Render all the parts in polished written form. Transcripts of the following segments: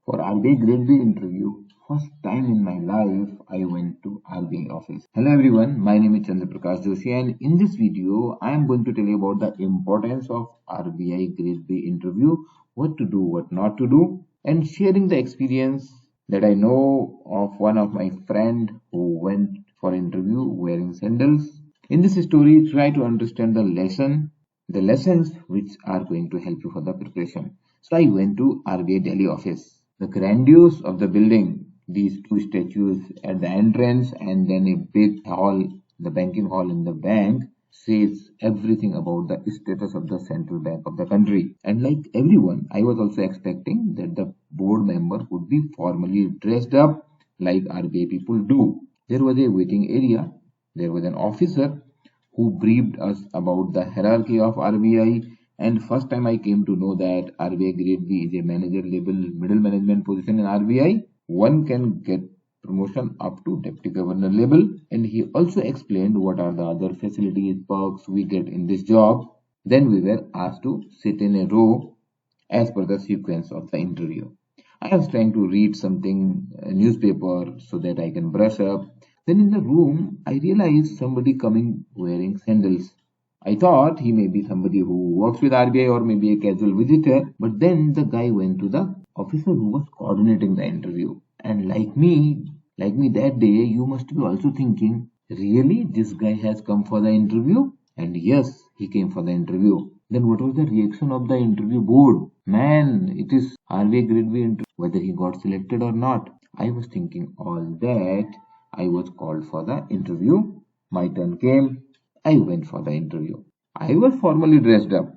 For RBI Grade B interview, first time in my life I went to RBI office. Hello everyone, my name is Chandra Prakash Joshi and in this video I am going to tell you about the importance of RBI Grade B interview, what to do, what not to do, and sharing the experience that I know of one of my friend who went for interview wearing sandals. In this story, try to understand the lessons which are going to help you for the preparation. So I went to RBI Delhi office. The grandiose of the building, these two statues at the entrance and then a big hall, the banking hall in the bank, says everything about the status of the central bank of the country. And like everyone, I was also expecting that the board member would be formally dressed up like RBI people do. There was a waiting area. There was an officer who briefed us about the hierarchy of RBI. And first time I came to know that RBI Grade B is a manager level middle management position in RBI. One can get promotion up to deputy governor level. And he also explained what are the other facilities, perks we get in this job. Then we were asked to sit in a row as per the sequence of the interview. I was trying to read something, a newspaper, so that I can brush up. Then in the room, I realized somebody coming wearing sandals. I thought he may be somebody who works with RBI or maybe a casual visitor. But then the guy went to the officer who was coordinating the interview. And like me that day, you must be also thinking, really, this guy has come for the interview? And yes, he came for the interview. Then what was the reaction of the interview board? Man, it is RBI Grade B interview, whether he got selected or not. I was thinking all that. I was called for the interview. My turn came. I went for the interview. I was formally dressed up,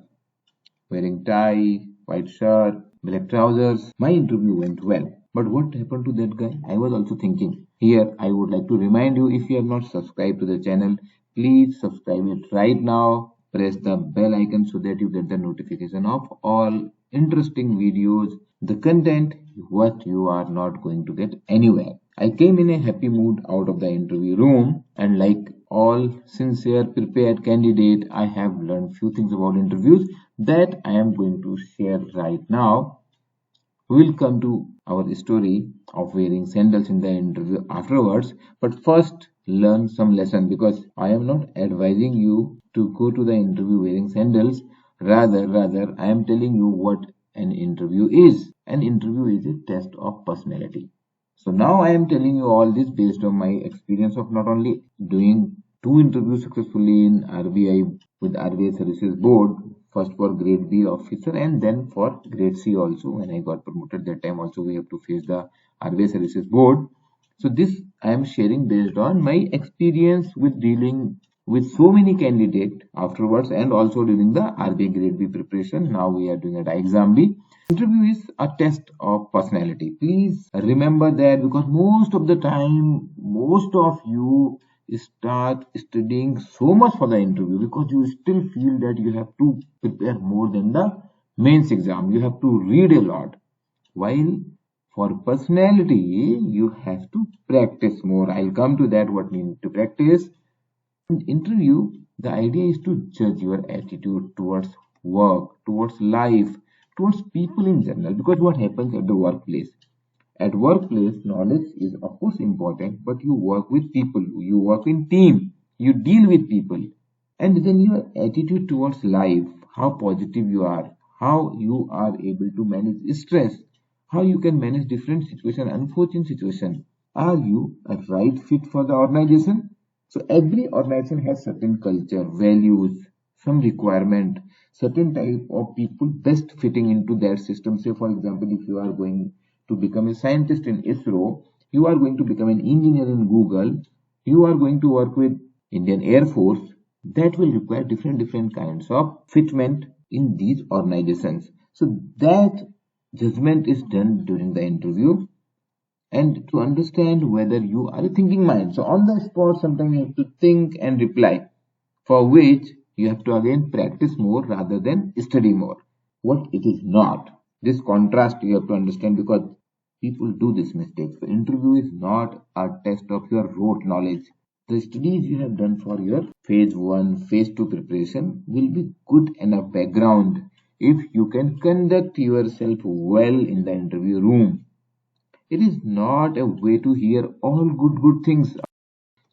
wearing tie, white shirt, black trousers. My interview went well. But what happened to that guy? I was also thinking. Here, I would like to remind you, if you have not subscribed to the channel, please subscribe it right now. Press the bell icon so that you get the notification of all interesting videos, the content what you are not going to get anywhere. I came in a happy mood out of the interview room, and like all sincere prepared candidate, I have learned few things about interviews that I am going to share right now. We will come to our story of wearing sandals in the interview afterwards, but first learn some lesson, because I am not advising you to go to the interview wearing sandals. Rather I am telling you what an interview is. An interview is a test of personality. So now I am telling you all this based on my experience of not only doing 2 interviews successfully in RBI with RBI Services Board, first for Grade B officer and then for Grade C also. When I got promoted that time also we have to face the RBI Services Board. So this I am sharing based on my experience with dealing with so many candidates afterwards and also during the RBI Grade B preparation. Now we are doing a exam B. Interview is a test of personality. Please remember that, because most of the time, most of you start studying so much for the interview because you still feel that you have to prepare more than the mains exam. You have to read a lot. While for personality, you have to practice more. I'll come to that, what you need to practice. In interview, the idea is to judge your attitude towards work, towards life, towards people in general. Because what happens at the workplace? At workplace, knowledge is of course important, but you work with people, you work in team, you deal with people. And then your attitude towards life, how positive you are, how you are able to manage stress, how you can manage different situations, unfortunate situations. Are you a right fit for the organization? So every organization has certain culture, values, some requirement, certain type of people best fitting into that system. Say for example, if you are going to become a scientist in ISRO, you are going to become an engineer in Google, you are going to work with Indian Air Force, that will require different kinds of fitment in these organizations. So that judgment is done during the interview, and to understand whether you are a thinking mind. So on the spot, sometimes you have to think and reply, for which you have to again practice more rather than study more. What it is not. This contrast you have to understand, because people do this mistake. The interview is not a test of your rote knowledge. The studies you have done for your phase 1, phase 2 preparation will be good enough background if you can conduct yourself well in the interview room. It is not a way to hear all good things.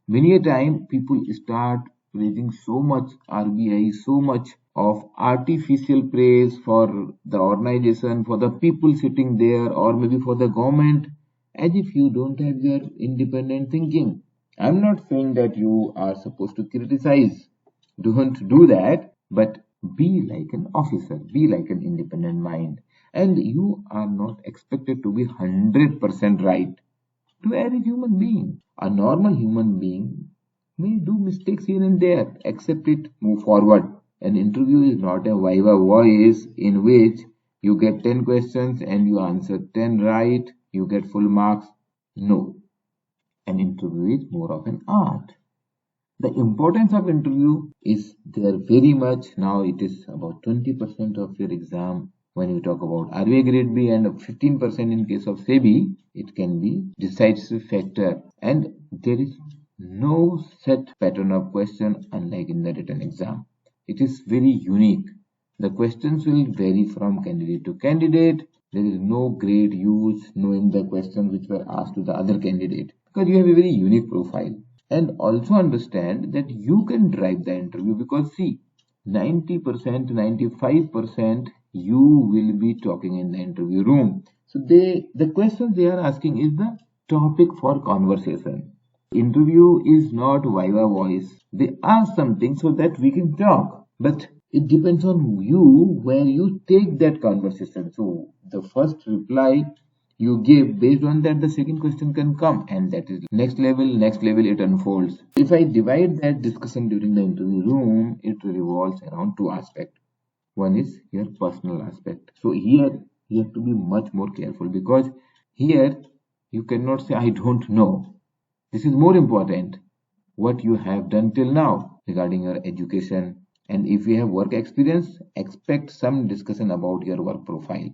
Many a time people start praising so much RBI, so much of artificial praise for the organization, for the people sitting there, or maybe for the government, as if you don't have your independent thinking. I'm not saying that you are supposed to criticize. Don't do that, but be like an officer, be like an independent mind. And you are not expected to be 100% right to every human being. A normal human being may do mistakes here and there. Accept it, move forward. An interview is not a viva voice in which you get 10 questions and you answer 10 right, you get full marks. No. An interview is more of an art. The importance of interview is there very much. Now it is about 20% of your exam when you talk about RBI grade B, and 15% in case of SEBI. It can be decisive factor, and there is no set pattern of question unlike in the written exam. It is very unique. The questions will vary from candidate to candidate. There is no great use knowing the questions which were asked to the other candidate, because you have a very unique profile. And also understand that you can drive the interview, because see, 90%, 95% you will be talking in the interview room. So the questions they are asking is the topic for conversation. Interview is not viva voice. They ask something so that we can talk, but it depends on you where you take that conversation. So the first reply you give, based on that the second question can come, and that is next level it unfolds. If I divide that discussion during the interview room, it revolves around two aspects. One is your personal aspect. So here you have to be much more careful, because here you cannot say I don't know. This is more important, what you have done till now regarding your education, and if you have work experience, expect some discussion about your work profile.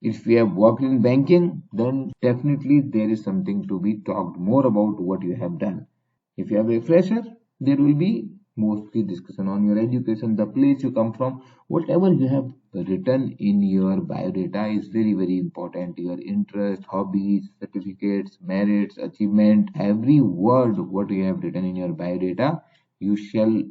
If you have worked in banking, then definitely there is something to be talked more about what you have done. If you have a fresher, there will be mostly discussion on your education, the place you come from. Whatever you have written in your biodata is very important. Your interest, hobbies, certificates, merits, achievement, every word what you have written in your biodata, you shall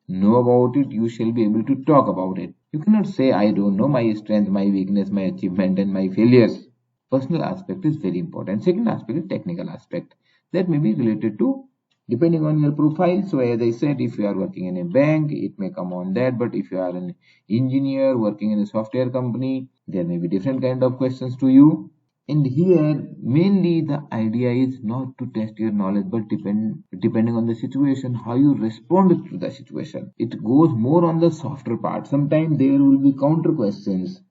know about it, you shall be able to talk about it. You cannot say, I don't know my strength, my weakness, my achievement, and my failures. Personal aspect is very important. Second aspect is technical aspect. That may be related to depending on your profile. So as I said, if you are working in a bank, it may come on that. But if you are an engineer working in a software company, there may be different kind of questions to you. And here, mainly the idea is not to test your knowledge, but depending on the situation, how you respond to the situation. It goes more on the softer part. Sometimes there will be counter questions,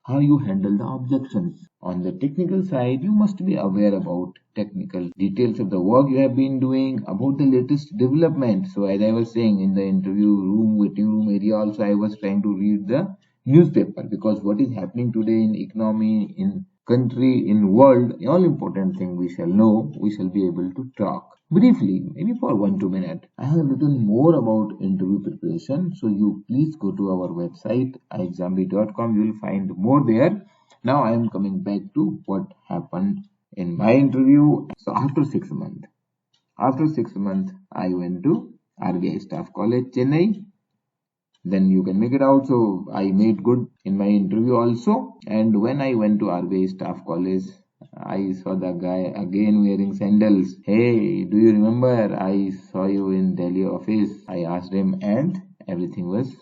how you handle the objections. On the technical side, you must be aware about technical details of the work you have been doing, about the latest development. So as I was saying, in the interview room, waiting room area also, I was trying to read the newspaper, because what is happening today in economy, in country, in world, all important thing we shall know, we shall be able to talk briefly, maybe for 1-2 minutes. I have written more about interview preparation, so you please go to our website iexambee.com. You will find more there. Now I am coming back to what happened in my interview. So after 6 months, I went to RBI Staff College, Chennai. Then you can make it out. So I made good in my interview also. And when I went to RBI Staff College, I saw the guy again wearing sandals. Hey, do you remember I saw you in Delhi office? I asked him, and everything was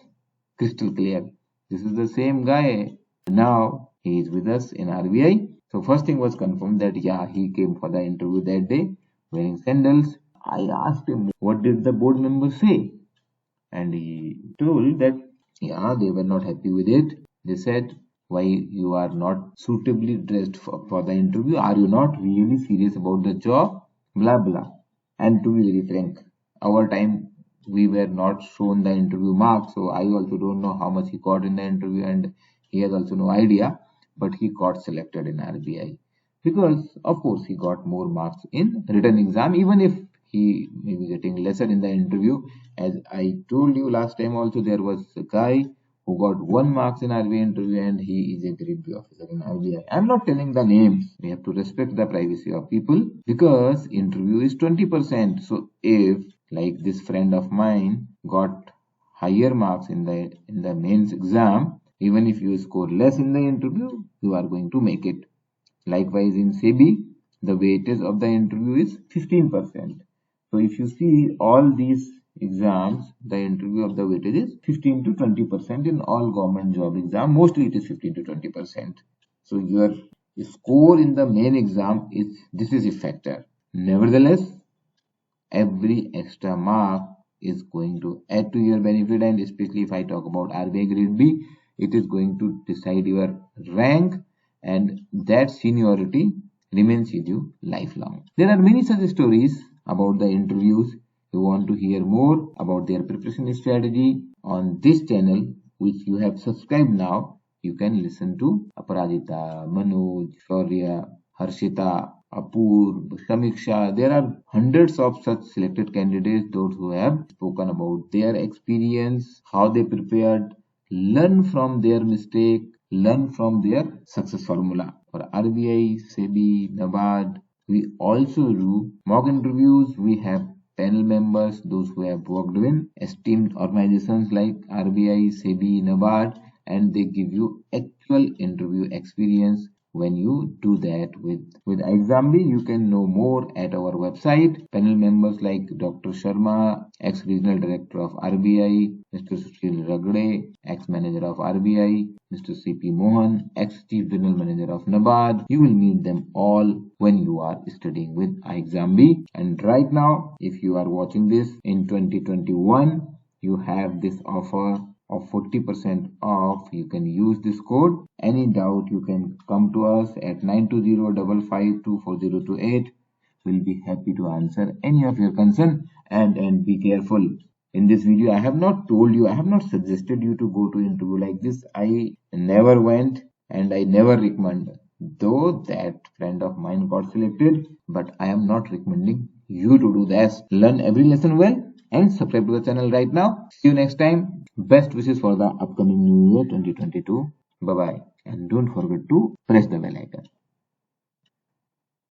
crystal clear. This is the same guy. Now he is with us in RBI. So first thing was confirmed that yeah, he came for the interview that day wearing sandals. I asked him, what did the board members say? And he told that yeah, they were not happy with it. They said, why you are not suitably dressed for the interview? Are you not really serious about the job? Blah blah. And to be very frank, our time we were not shown the interview marks, so I also don't know how much he got in the interview, and he has also no idea. But he got selected in RBI because, of course, he got more marks in written exam, even if he may be getting lesser in the interview. As I told you last time also, there was a guy who who got 1 marks in RBI interview and he is a grade B officer in RBI. I'm not telling the names. We have to respect the privacy of people because interview is 20%. So if like this friend of mine got higher marks in the mains exam, even if you score less in the interview, you are going to make it. Likewise in SEBI, the weightage of the interview is 15%. So if you see all these exams, the interview of the weightage is 15 to 20% in all government job exam. Mostly it is 15 to 20%. So your score in the main exam is a factor. Nevertheless, every extra mark is going to add to your benefit, and especially if I talk about RBI grade B, it is going to decide your rank, and that seniority remains with you lifelong. There are many such stories about the interviews. You want to hear more about their preparation strategy on this channel, which you have subscribed now. You can listen to Aparajita, Manoj, Shaurya, Harshita, Apur, Samiksha. There are hundreds of such selected candidates, those who have spoken about their experience, how they prepared, learn from their mistake, learn from their success formula. For RBI, SEBI, NABARD, we also do mock interviews. We have panel members, those who have worked in esteemed organizations like RBI, SEBI, NABARD, and they give you actual interview experience. When you do that with Exambee, you can know more at our website. Panel members like Dr. Sharma, ex-regional director of RBI, Mr. Sushil Ragde, ex-manager of RBI, Mr. C.P. Mohan, ex-chief general manager of NABARD. You will meet them all when you are studying with Exambee. And right now, if you are watching this in 2021, you have this offer of 40% off. You can use this code. Any doubt, you can come to us at 920-552-4028. We'll be happy to answer any of your concern. And be careful. In this video, I have not told you, I have not suggested you to go to interview like this. I never went and I never recommend. Though that friend of mine got selected, but I am not recommending you to do this. Learn every lesson well and subscribe to the channel right now. See you next time. Best wishes for the upcoming new year 2022. Bye bye. And don't forget to press the bell icon.